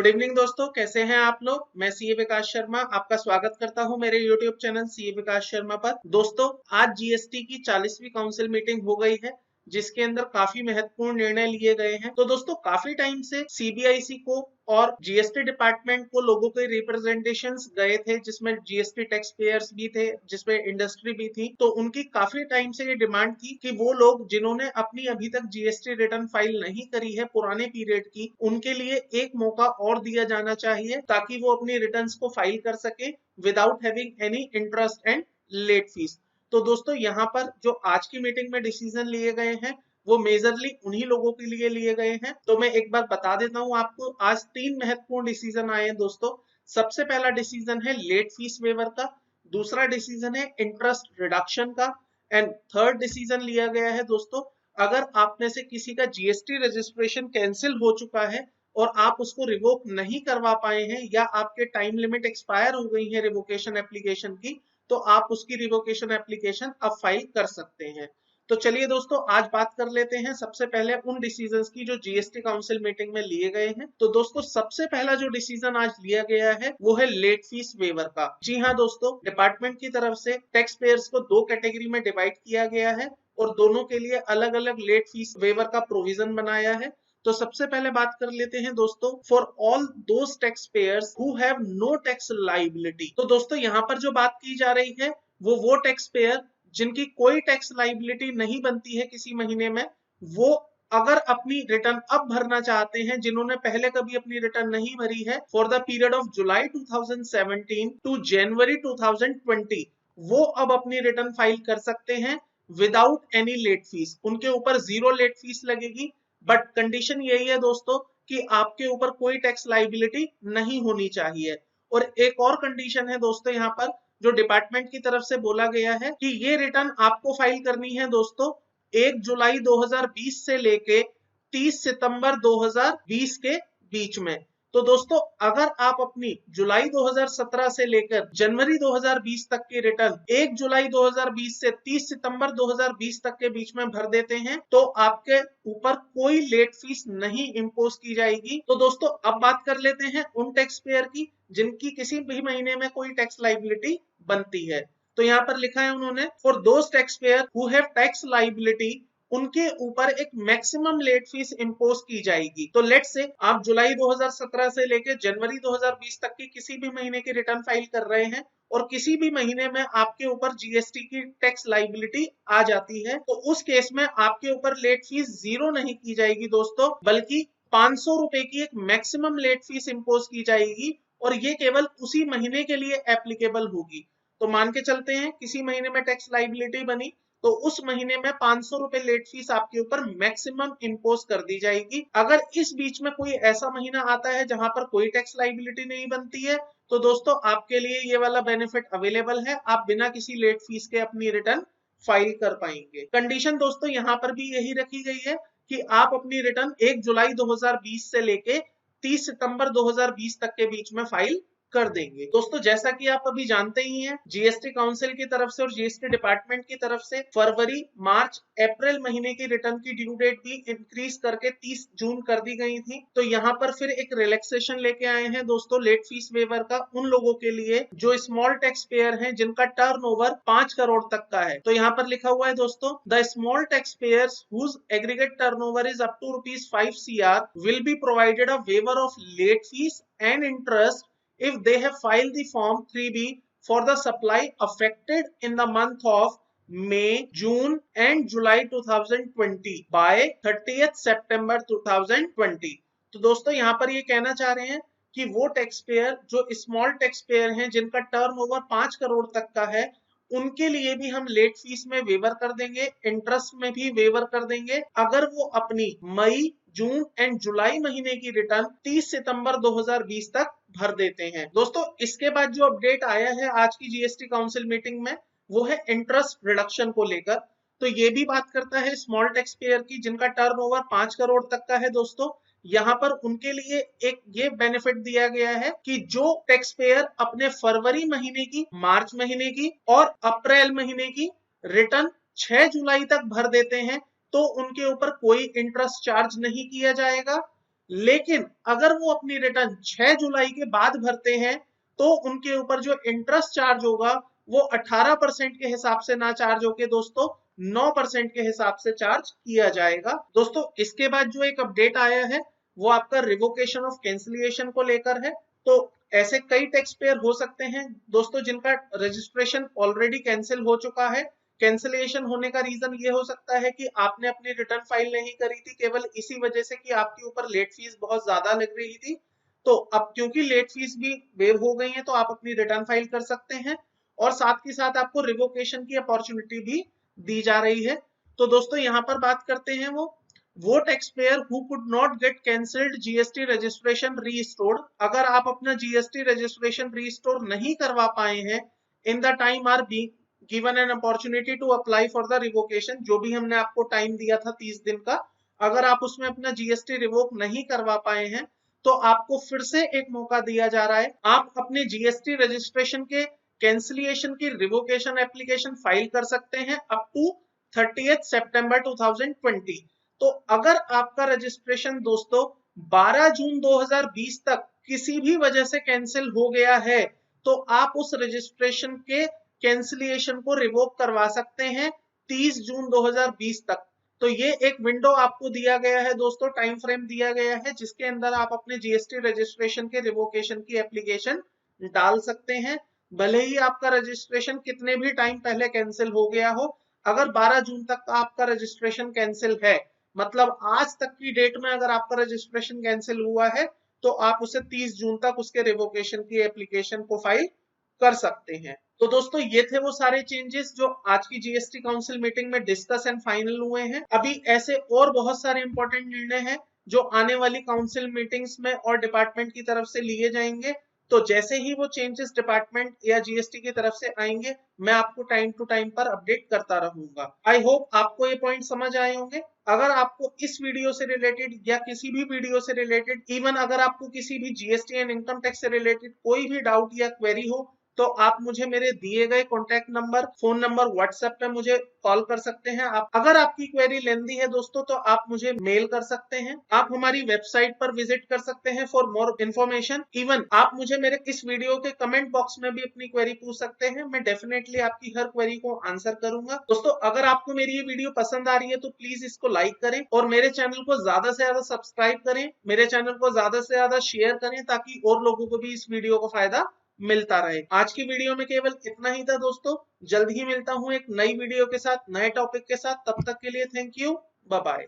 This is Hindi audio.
गुड इवनिंग दोस्तों, कैसे हैं आप लोग। मैं सीए विकास शर्मा आपका स्वागत करता हूं मेरे यूट्यूब चैनल सीए विकास शर्मा पर। दोस्तों, आज जीएसटी की 40वीं काउंसिल मीटिंग हो गई है जिसके अंदर काफी महत्वपूर्ण निर्णय लिए गए हैं। तो दोस्तों, काफी टाइम से सीबीआईसी को और जीएसटी डिपार्टमेंट को लोगों के रिप्रेजेंटेशंस गए थे, जिसमें जीएसटी टैक्स पेयर्स भी थे, जिसमें इंडस्ट्री भी थी। तो उनकी काफी टाइम से ये डिमांड थी कि वो लोग जिन्होंने अपनी अभी तक जीएसटी रिटर्न फाइल नहीं करी है पुराने पीरियड की, उनके लिए एक मौका और दिया जाना चाहिए ताकि वो अपनी रिटर्न्स को फाइल कर सके without having any interest and let fees. तो दोस्तों, यहाँ पर जो आज की मीटिंग में डिसीजन लिए गए हैं वो मेजरली उन्हीं लोगों के लिए लिए गए हैं। तो मैं एक बार बता देता हूं आपको, आज 3 महत्वपूर्ण डिसीजन आए हैं दोस्तों। सबसे पहला डिसीजन है लेट फीस वेवर का, दूसरा डिसीजन है इंटरेस्ट रिडक्शन का, एंड थर्ड डिसीजन लिया गया है दोस्तों, अगर आप में से किसी का जीएसटी रजिस्ट्रेशन कैंसिल हो चुका है और आप उसको रिवोक नहीं करवा पाए हैं या आपके टाइम लिमिट एक्सपायर हो गई है रिवोकेशन एप्लीकेशन की, तो आप उसकी रिवोकेशन एप्लीकेशन अब फाइल कर सकते हैं। तो चलिए दोस्तों, आज बात कर लेते हैं सबसे पहले उन डिसीजंस की जो जीएसटी काउंसिल मीटिंग में लिए गए हैं। तो दोस्तों, सबसे पहला जो डिसीजन आज लिया गया है वो है लेट फीस वेवर का। जी हाँ दोस्तों, डिपार्टमेंट की तरफ से टैक्स पेयर्स को 2 कैटेगरी में डिवाइड किया गया है और दोनों के लिए अलग अलग लेट फीस वेवर का प्रोविजन बनाया है। तो सबसे पहले बात कर लेते हैं दोस्तों, for all those tax payers who have no tax liability. तो दोस्तों, यहाँ पर जो बात की जा रही है वो टैक्स पेयर जिनकी कोई टैक्स लायबिलिटी नहीं बनती है किसी महीने में, वो अगर अपनी रिटर्न अब भरना चाहते हैं, जिन्होंने पहले कभी अपनी रिटर्न नहीं भरी है for the period of July 2017 to January 2020, वो अब अपनी रिटर्न फाइल कर सकते हैं विदाउट एनी लेट फीस। उनके ऊपर 0 लेट फीस लगेगी, बट कंडीशन यही है दोस्तों कि आपके ऊपर कोई टैक्स लायबिलिटी नहीं होनी चाहिए। और एक और कंडीशन है दोस्तों, यहाँ पर जो डिपार्टमेंट की तरफ से बोला गया है कि ये रिटर्न आपको फाइल करनी है दोस्तों 1 जुलाई 2020 से लेके 30 सितंबर 2020 के बीच में। तो दोस्तों, अगर आप अपनी जुलाई 2017 से लेकर जनवरी 2020 तक की रिटर्न 1 जुलाई 2020 से 30 सितंबर 2020 तक के बीच में भर देते हैं तो आपके ऊपर कोई लेट फीस नहीं इंपोज की जाएगी। तो दोस्तों, अब बात कर लेते हैं उन टैक्स पेयर की जिनकी किसी भी महीने में कोई टैक्स लायबिलिटी बनती है। तो यहाँ पर लिखा है उन्होंने, for those tax payer who have tax liability, उनके ऊपर एक मैक्सिमम लेट फीस इंपोज की जाएगी। तो लेट से आप जुलाई 2017 से लेकर जनवरी 2020 तक की किसी भी महीने की रिटर्न फाइल कर रहे हैं और किसी भी महीने में आपके ऊपर जीएसटी की टैक्स लायबिलिटी आ जाती है, तो उस केस में आपके ऊपर लेट फीस 0 नहीं की जाएगी दोस्तों, बल्कि 500 रुपए की एक मैक्सिमम लेट फीस इंपोज की जाएगी और ये केवल उसी महीने के लिए एप्लीकेबल होगी। तो मान के चलते हैं किसी महीने में टैक्स लायबिलिटी बनी तो उस महीने में 500 रुपए लेट फीस आपके ऊपर मैक्सिमम इंपोज कर दी जाएगी। अगर इस बीच में कोई ऐसा महीना आता है जहां पर कोई टैक्स लायबिलिटी नहीं बनती है, तो दोस्तों आपके लिए ये वाला बेनिफिट अवेलेबल है, आप बिना किसी लेट फीस के अपनी रिटर्न फाइल कर पाएंगे। कंडीशन दोस्तों यहाँ पर भी यही रखी गई है कि आप अपनी रिटर्न 1 जुलाई 2020 से लेके 30 सितंबर 2020 तक के बीच में फाइल कर देंगे। दोस्तों, जैसा कि आप अभी जानते ही हैं, जीएसटी काउंसिल की तरफ से और जीएसटी डिपार्टमेंट की तरफ से फरवरी, मार्च, अप्रैल महीने की रिटर्न की ड्यू डेट भी इंक्रीज करके 30 जून कर दी गई थी। तो यहाँ पर फिर एक रिलैक्सेशन लेके आए हैं दोस्तों लेट फीस वेवर का उन लोगों के लिए जो स्मॉल टैक्स पेयर हैं जिनका टर्नओवर 5 करोड़ तक का है। तो यहाँ पर लिखा हुआ है दोस्तों, the small tax payers whose aggregate turnover is up to ₹5 CR will be provided a waiver of late fee and interest if they have filed the form 3B for the supply affected in the month of May, June and July 2020 by 30th September 2020। तो दोस्तों, यहाँ पर ये कहना चाह रहे हैं कि वो टैक्स पेयर जो स्मॉल टैक्स पेयर हैं जिनका टर्नओवर 5 करोड़ तक का है, उनके लिए भी हम लेट फीस में वेवर कर देंगे, इंटरेस्ट में भी वेवर कर देंगे, अगर वो अपनी मई, जून एंड जुलाई महीने की रिटर्न 30 सितंबर 2020 तक भर देते हैं। दोस्तों, इसके बाद जो अपडेट आया है आज की जीएसटी काउंसिल मीटिंग में वो है इंटरेस्ट रिडक्शन को लेकर। तो ये भी बात करता है स्मॉल टैक्स पेयर की जिनका टर्नओवर 5 करोड़ तक का है। दोस्तों, यहाँ पर उनके लिए एक ये बेनिफिट दिया गया है कि जो टैक्स पेयर अपने फरवरी महीने की, मार्च महीने की और अप्रैल महीने की रिटर्न 6 जुलाई तक भर देते हैं तो उनके ऊपर कोई इंटरेस्ट चार्ज नहीं किया जाएगा। लेकिन अगर वो अपनी रिटर्न 6 जुलाई के बाद भरते हैं तो उनके ऊपर जो इंटरेस्ट चार्ज होगा वो 18% के हिसाब से ना चार्ज होके दोस्तों 9% के हिसाब से चार्ज किया जाएगा। दोस्तों इसके बाद जो एक अपडेट आया है वो आपका रिवोकेशन ऑफ कैंसिलिएशन को लेकर है। तो ऐसे कई टैक्स पेयर हो सकते हैं दोस्तों जिनका रजिस्ट्रेशन ऑलरेडी कैंसिल हो चुका है। कैंसिलेशन होने का रीजन ये हो सकता है कि आपने अपनी रिटर्न फाइल नहीं करी थी केवल इसी वजह से कि आपके ऊपर लेट फीस बहुत ज्यादा लग रही थी। तो अब क्योंकि लेट फीस भी वेव हो गई है तो आप अपनी रिटर्न फाइल कर सकते हैं और साथ ही साथ आपको रिवोकेशन की अपॉर्चुनिटी भी दी जा रही है। तो दोस्तों यहाँ पर बात करते हैं वो tax payer who could not gate cancelled GST registration restored. अगर आप अपना जीएसटी रजिस्ट्रेशन रीस्टोर नहीं करवा पाए हैं in the time are be given an opportunity to apply for the revocation, जो भी हमने आपको टाइम दिया था 30 दिन का, अगर आप उसमें अपना जीएसटी रिवोक नहीं करवा पाए हैं तो आपको फिर से एक मौका दिया जा रहा है। आप अपने जीएसटी रजिस्ट्रेशन के कैंसिलिएशन की रिवोकेशन एप्लीकेशन फाइल कर सकते हैं अप टू 30 सितंबर 2020। तो अगर आपका रजिस्ट्रेशन दोस्तों 12 जून 2020 तक किसी भी वजह से कैंसिल हो गया है तो आप उस रजिस्ट्रेशन के कैंसिलिएशन को रिवोक करवा सकते हैं 30 जून 2020 तक। तो ये एक विंडो आपको दिया गया है दोस्तों, टाइम फ्रेम दिया गया है जिसके अंदर आप अपने जीएसटी रजिस्ट्रेशन के रिवोकेशन की एप्लीकेशन डाल सकते हैं। भले ही आपका रजिस्ट्रेशन कितने भी टाइम पहले कैंसिल हो गया हो, अगर 12 जून तक आपका रजिस्ट्रेशन कैंसिल है मतलब आज तक की डेट में अगर आपका रजिस्ट्रेशन कैंसिल हुआ है तो आप उसे 30 जून तक उसके रिवोकेशन की एप्लीकेशन को फाइल कर सकते हैं। तो दोस्तों ये थे वो सारे चेंजेस जो आज की जीएसटी काउंसिल मीटिंग में डिस्कस एंड फाइनल हुए हैं। अभी ऐसे और बहुत सारे इंपॉर्टेंट निर्णय हैं जो आने वाली काउंसिल मीटिंग्स में और डिपार्टमेंट की तरफ से लिए जाएंगे। तो जैसे ही वो चेंजेस डिपार्टमेंट या जीएसटी की तरफ से आएंगे मैं आपको टाइम टू टाइम पर अपडेट करता रहूंगा। आई होप आपको ये पॉइंट समझ आए होंगे। अगर आपको इस वीडियो से रिलेटेड या किसी भी वीडियो से रिलेटेड, इवन अगर आपको किसी भी जीएसटी एंड इनकम टैक्स से रिलेटेड कोई भी डाउट या क्वेरी हो तो आप मुझे मेरे दिए गए contact number, phone number, WhatsApp पे मुझे कॉल कर सकते हैं। आप अगर आपकी क्वेरी लेंदी है दोस्तों तो आप मुझे मेल कर सकते हैं। आप हमारी वेबसाइट पर विजिट कर सकते हैं फॉर मोर इन्फॉर्मेशन। इवन आप मुझे मेरे इस वीडियो के कमेंट बॉक्स में भी अपनी क्वेरी पूछ सकते हैं, मैं डेफिनेटली आपकी हर क्वेरी को आंसर करूंगा। दोस्तों अगर आपको मेरी ये वीडियो पसंद आ रही है तो प्लीज इसको लाइक करें और मेरे चैनल को ज्यादा से ज्यादा सब्सक्राइब करें, मेरे चैनल को ज्यादा से ज्यादा शेयर करें ताकि और लोगों को भी इस वीडियो को फायदा मिलता रहे। आज की वीडियो में केवल इतना ही था दोस्तों, जल्द ही मिलता हूं एक नई वीडियो के साथ, नए टॉपिक के साथ। तब तक के लिए थैंक यू, बाय बाय।